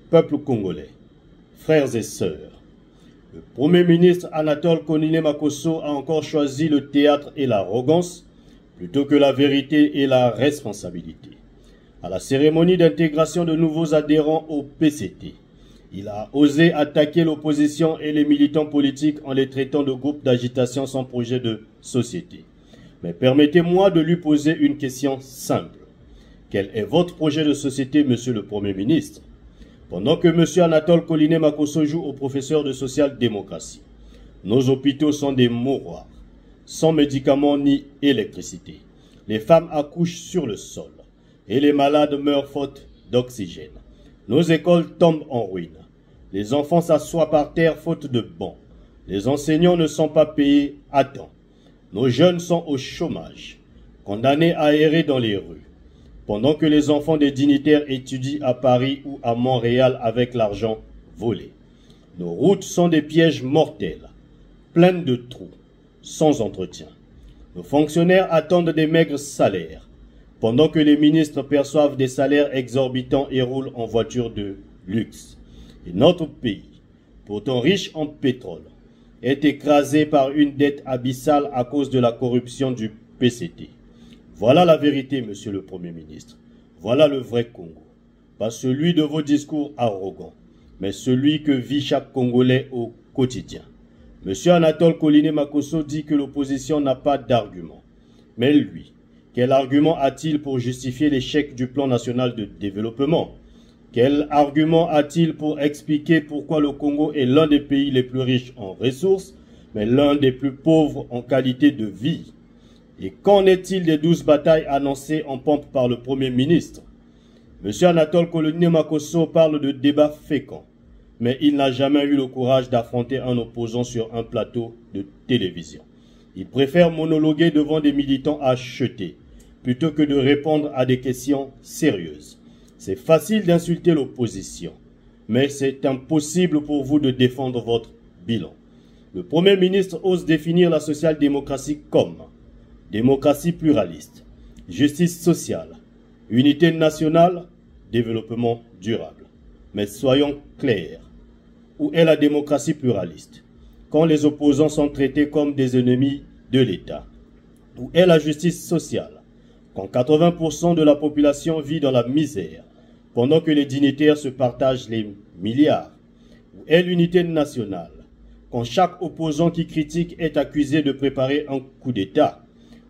Peuple congolais, frères et sœurs, le Premier ministre Anatole Koniné-Makosso a encore choisi le théâtre et l'arrogance plutôt que la vérité et la responsabilité. À la cérémonie d'intégration de nouveaux adhérents au PCT, il a osé attaquer l'opposition et les militants politiques en les traitant de groupes d'agitation sans projet de société. Mais permettez-moi de lui poser une question simple. Quel est votre projet de société, monsieur le Premier ministre? Pendant que monsieur Anatole Koniné-Makosso joue au professeur de social-démocratie, nos hôpitaux sont des mouroirs, sans médicaments ni électricité. Les femmes accouchent sur le sol et les malades meurent faute d'oxygène. Nos écoles tombent en ruine. Les enfants s'assoient par terre faute de bancs. Les enseignants ne sont pas payés à temps. Nos jeunes sont au chômage, condamnés à errer dans les rues, pendant que les enfants des dignitaires étudient à Paris ou à Montréal avec l'argent volé. Nos routes sont des pièges mortels, pleines de trous, sans entretien. Nos fonctionnaires attendent des maigres salaires, pendant que les ministres perçoivent des salaires exorbitants et roulent en voitures de luxe. Et notre pays, pourtant riche en pétrole, est écrasé par une dette abyssale à cause de la corruption du PCT. Voilà la vérité, monsieur le Premier ministre. Voilà le vrai Congo. Pas celui de vos discours arrogants, mais celui que vit chaque Congolais au quotidien. Monsieur Anatole Koniné-Makosso dit que l'opposition n'a pas d'argument. Mais lui, quel argument a-t-il pour justifier l'échec du plan national de développement? Quel argument a-t-il pour expliquer pourquoi le Congo est l'un des pays les plus riches en ressources, mais l'un des plus pauvres en qualité de vie? Et qu'en est-il des 12 batailles annoncées en pompe par le Premier ministre? Monsieur Anatole Koniné-Makosso parle de débats féconds, mais il n'a jamais eu le courage d'affronter un opposant sur un plateau de télévision. Il préfère monologuer devant des militants achetés, plutôt que de répondre à des questions sérieuses. C'est facile d'insulter l'opposition, mais c'est impossible pour vous de défendre votre bilan. Le Premier ministre ose définir la social-démocratie comme démocratie pluraliste, justice sociale, unité nationale, développement durable. Mais soyons clairs, où est la démocratie pluraliste quand les opposants sont traités comme des ennemis de l'État? Où est la justice sociale quand 80% de la population vit dans la misère, pendant que les dignitaires se partagent les milliards? Où est l'unité nationale quand chaque opposant qui critique est accusé de préparer un coup d'État?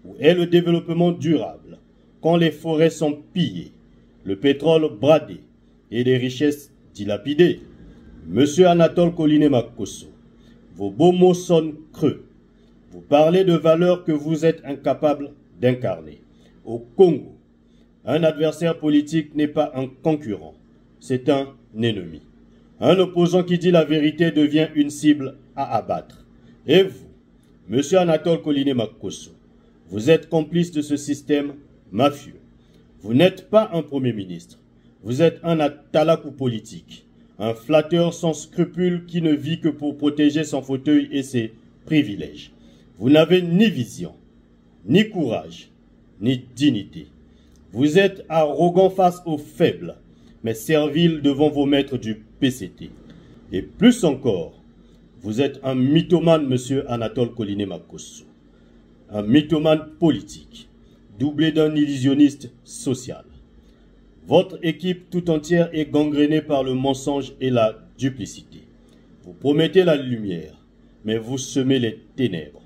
Où est le développement durable quand les forêts sont pillées, le pétrole bradé et les richesses dilapidées? Monsieur Anatole Koniné-Makosso, vos beaux mots sonnent creux. Vous parlez de valeurs que vous êtes incapable d'incarner. Au Congo, un adversaire politique n'est pas un concurrent, c'est un ennemi. Un opposant qui dit la vérité devient une cible à abattre. Et vous, monsieur Anatole Koniné-Makosso, vous êtes complice de ce système mafieux. Vous n'êtes pas un Premier ministre, vous êtes un atalakou politique, un flatteur sans scrupules qui ne vit que pour protéger son fauteuil et ses privilèges. Vous n'avez ni vision, ni courage, ni dignité. Vous êtes arrogant face aux faibles, mais servile devant vos maîtres du PCT. Et plus encore, vous êtes un mythomane, monsieur Anatole Koniné-Makosso. Un mythomane politique, doublé d'un illusionniste social. Votre équipe tout entière est gangrénée par le mensonge et la duplicité. Vous promettez la lumière, mais vous semez les ténèbres.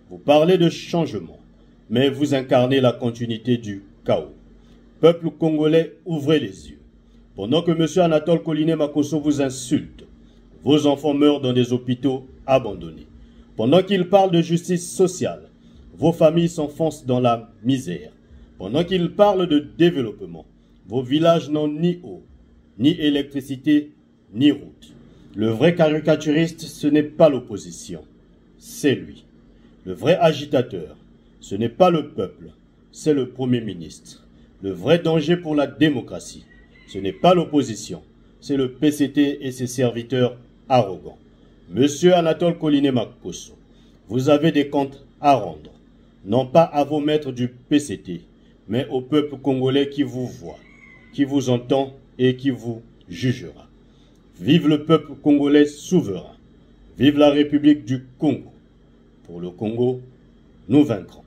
Vous parlez de changement, mais vous incarnez la continuité du chaos. Peuple congolais, ouvrez les yeux. Pendant que M. Anatole Koniné-Makosso vous insulte, vos enfants meurent dans des hôpitaux abandonnés. Pendant qu'il parle de justice sociale, vos familles s'enfoncent dans la misère. Pendant qu'il parle de développement, vos villages n'ont ni eau, ni électricité, ni route. Le vrai caricaturiste, ce n'est pas l'opposition, c'est lui. Le vrai agitateur, ce n'est pas le peuple, c'est le Premier ministre. Le vrai danger pour la démocratie, ce n'est pas l'opposition, c'est le PCT et ses serviteurs arrogants. Monsieur Anatole Koniné-Makosso, vous avez des comptes à rendre, non pas à vos maîtres du PCT, mais au peuple congolais qui vous voit, qui vous entend et qui vous jugera. Vive le peuple congolais souverain. Vive la République du Congo. Pour le Congo, nous vaincrons.